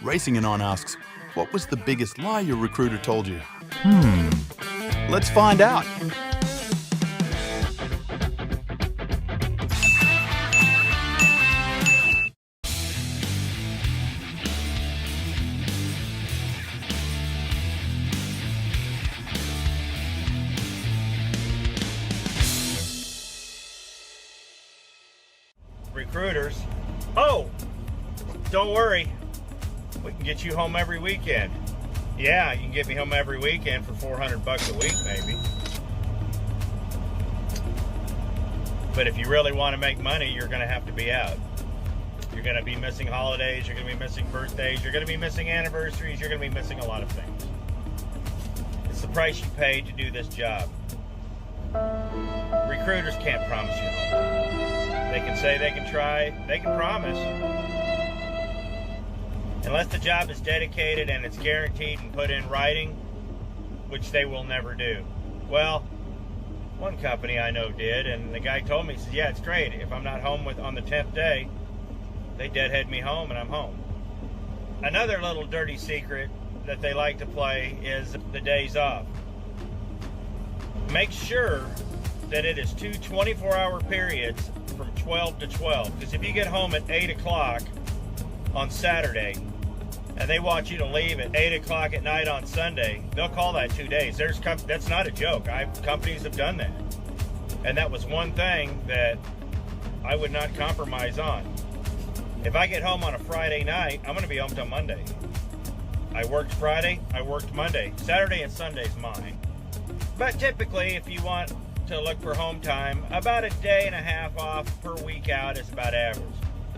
Racing and On asks, what was the biggest lie your recruiter told you? Let's find out. Recruiters, oh, don't worry, we can get you home every weekend. Yeah, you can get me home every weekend for $400 a week, maybe. But if you really want to make money, you're going to have to be out. You're going to be missing holidays, you're going to be missing birthdays, you're going to be missing anniversaries, you're going to be missing a lot of things. It's the price you pay to do this job. Recruiters can't promise you home. They can say they can try, they can promise. Unless the job is dedicated and it's guaranteed and put in writing, which they will never do. Well, one company I know did, and the guy told me, he said, yeah, it's great. If I'm not home on the 10th day, they deadhead me home and I'm home. Another little dirty secret that they like to play is the days off. Make sure that it is 2 24-hour periods from 12 to 12. Because if you get home at 8 o'clock on Saturday and they want you to leave at 8 o'clock at night on Sunday, they'll call that 2 days. That's not a joke. Companies have done that. And that was one thing that I would not compromise on. If I get home on a Friday night, I'm going to be home till Monday. I worked Friday, I worked Monday. Saturday and Sunday's mine. But typically, if you want to look for home time, about a day and a half off per week out is about average.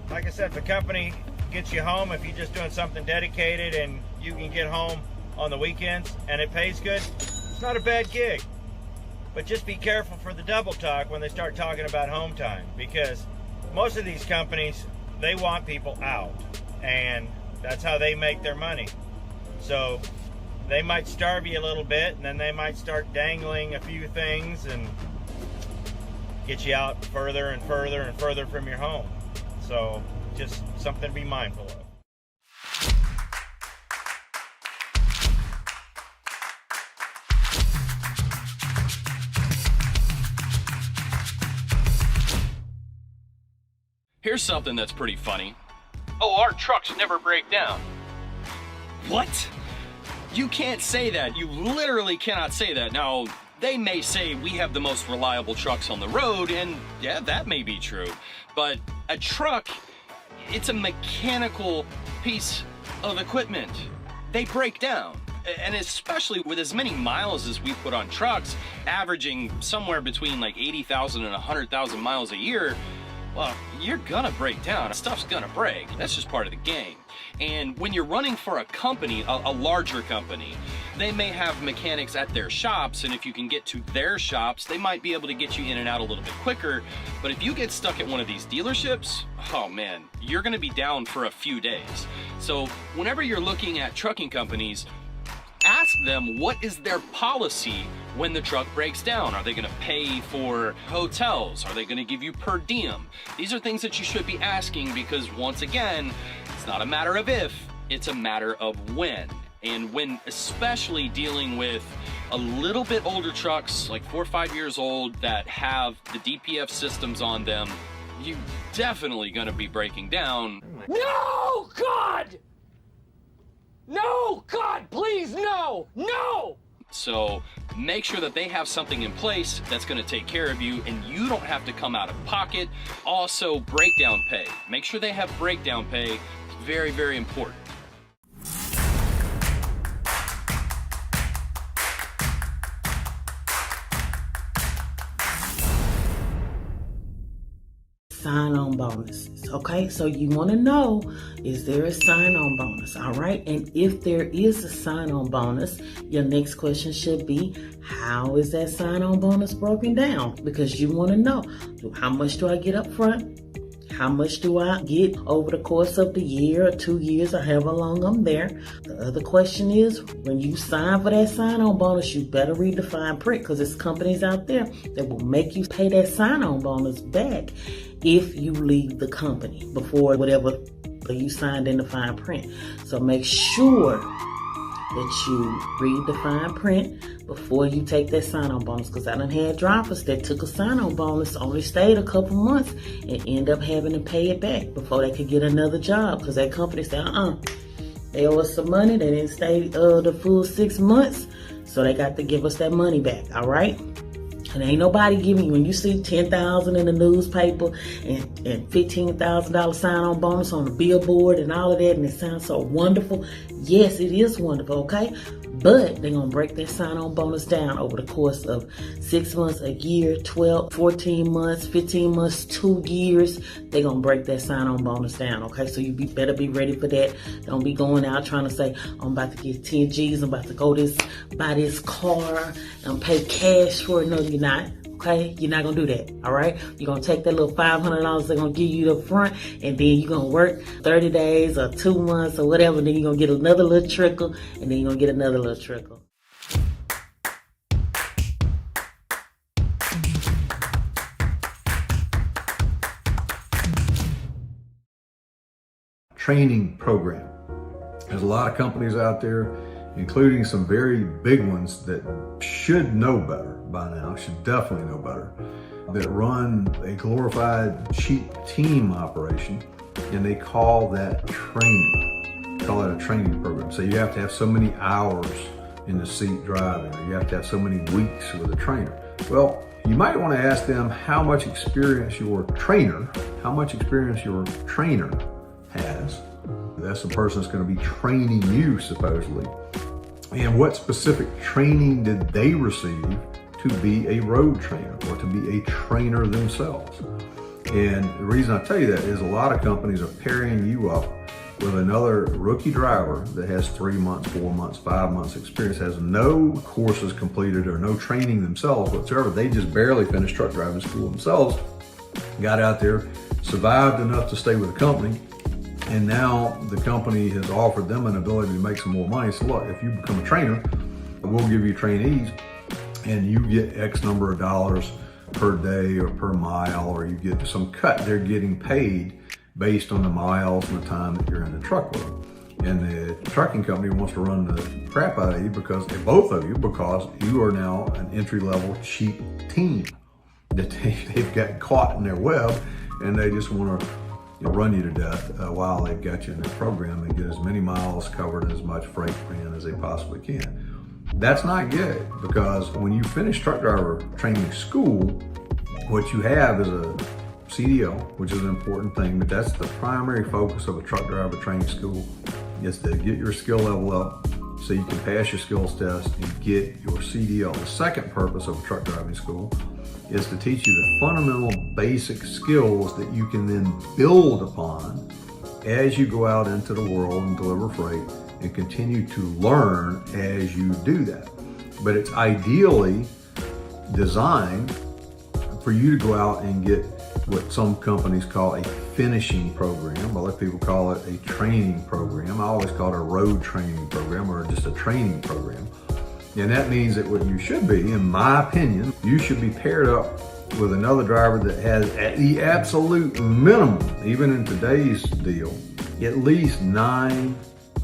Like I said, if the company gets you home, if you're just doing something dedicated and you can get home on the weekends and it pays good, it's not a bad gig. But just be careful for the double talk when they start talking about home time, because most of these companies, they want people out, and that's how they make their money. So they might starve you a little bit, and then they might start dangling a few things and get you out further and further and further from your home. So just something to be mindful of. Here's something that's pretty funny. Oh, our trucks never break down. What? You can't say that. You literally cannot say that. Now, they may say we have the most reliable trucks on the road, and yeah, that may be true. But a truck, it's a mechanical piece of equipment. They break down. And especially with as many miles as we put on trucks, averaging somewhere between like 80,000 and 100,000 miles a year, well, you're gonna break down. Stuff's gonna break. That's just part of the game. And when you're running for a company, a larger company, they may have mechanics at their shops, and if you can get to their shops, they might be able to get you in and out a little bit quicker. But if you get stuck at one of these dealerships, oh man, you're gonna be down for a few days. So whenever you're looking at trucking companies, ask them what is their policy when the truck breaks down. Are they going to pay for hotels? Are they going to give you per diem? These are things that you should be asking, because once again, it's not a matter of if, it's a matter of when. And when especially dealing with a little bit older trucks, like 4 or 5 years old, that have the DPF systems on them, you're definitely going to be breaking down. No, God! No, God, please, no, no! So make sure that they have something in place that's going to take care of you, and you don't have to come out of pocket. Also, breakdown pay. Make sure they have breakdown pay. It's very, very important. Sign-on bonuses, okay? So you want to know, is there a sign-on bonus, all right? And if there is a sign-on bonus, your next question should be, how is that sign-on bonus broken down? Because you want to know, how much do I get up front? how much do I get over the course of the year or 2 years or however long I'm there. The other question is, when you sign for that sign-on bonus, you better read the fine print, because there's companies out there that will make you pay that sign-on bonus back if you leave the company before whatever you signed in the fine print. So make sure that you read the fine print before you take that sign-on bonus, because I done had drivers that took a sign-on bonus, only stayed a couple months, and end up having to pay it back before they could get another job, because that company said, they owe us some money, they didn't stay the full 6 months, so they got to give us that money back, all right? And ain't nobody giving you, when you see $10,000 in the newspaper and $15,000 sign-on bonus on the billboard and all of that, and it sounds so wonderful. Yes, it is wonderful, okay? But they're going to break that sign-on bonus down over the course of 6 months, a year, 12, 14 months, 15 months, 2 years. They're going to break that sign-on bonus down, okay? So you better be ready for that. Don't be going out trying to say, I'm about to get 10 G's, I'm about to go buy this car, and pay cash for it. No, you're not. Okay, you're not gonna do that, all right? You're gonna take that little $500 they're gonna give you up front, and then you're gonna work 30 days or 2 months or whatever, then you're gonna get another little trickle, and then you're gonna get another little trickle. Training program. There's a lot of companies out there, including some very big ones that should know better by now, should definitely know better, that run a glorified cheap team operation, and they call that training. Call it a training program. So you have to have so many hours in the seat driving, or you have to have so many weeks with a trainer. Well, you might want to ask them how much experience your trainer has. That's the person that's going to be training you, supposedly. And what specific training did they receive to be a road trainer or to be a trainer themselves? And the reason I tell you that is a lot of companies are pairing you up with another rookie driver that has 3 months, 4 months, 5 months experience, has no courses completed or no training themselves whatsoever. They just barely finished truck driving school themselves, got out there, survived enough to stay with the company, and now the company has offered them an ability to make some more money. So look, if you become a trainer, we'll give you trainees, and you get X number of dollars per day or per mile, or you get some cut. They're getting paid based on the miles and the time that you're in the truck with them. And the trucking company wants to run the crap out of you, because both of you, because you are now an entry-level cheap team that they've got caught in their web, and they just want to run you to death while they've got you in their program and get as many miles covered and as much freight ran as they possibly can. That's not good, because when you finish truck driver training school, what you have is a CDO, which is an important thing, but that's the primary focus of a truck driver training school, is to get your skill level up so you can pass your skills test and get your CDO. The second purpose of a truck driving school is to teach you the fundamental basic skills that you can then build upon as you go out into the world and deliver freight, and continue to learn as you do that. But it's ideally designed for you to go out and get what some companies call a finishing program. Other people call it a training program. I always call it a road training program, or just a training program. And that means that what you should be, in my opinion, you should be paired up with another driver that has, at the absolute minimum, even in today's deal, at least 9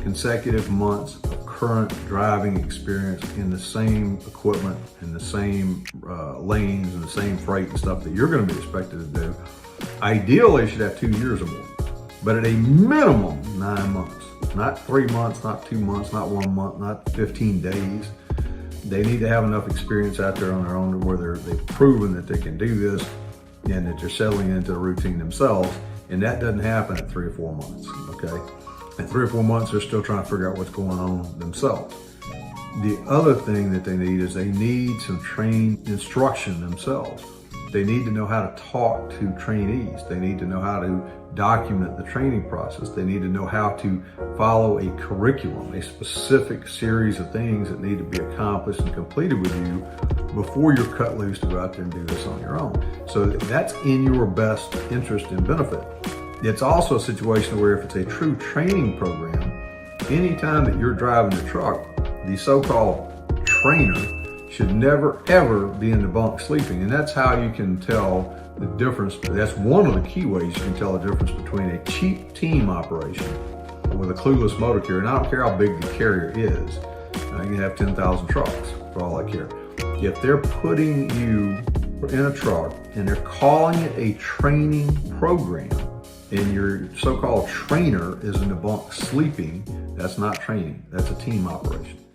consecutive months of current driving experience in the same equipment, in the same lanes, and the same freight and stuff that you're going to be expected to do. Ideally, you should have 2 years or more, but at a minimum 9 months, not 3 months, not 2 months, not 1 month, not 15 days. They need to have enough experience out there on their own where they've proven that they can do this and that they're settling into the routine themselves. And that doesn't happen at 3 or 4 months, okay? At 3 or 4 months, they're still trying to figure out what's going on themselves. The other thing that they need is they need some trained instruction themselves. They need to know how to talk to trainees. They need to know how to document the training process. They need to know how to follow a curriculum, a specific series of things that need to be accomplished and completed with you before you're cut loose to go out there and do this on your own. So that's in your best interest and benefit. It's also a situation where if it's a true training program, anytime that you're driving the truck, the so-called trainer should never ever be in the bunk sleeping. And that's how you can tell the difference. That's one of the key ways you can tell the difference between a cheap team operation with a clueless motor carrier. And I don't care how big the carrier is. You can have 10,000 trucks for all I care. If they're putting you in a truck and they're calling it a training program and your so-called trainer is in the bunk sleeping, that's not training. That's a team operation.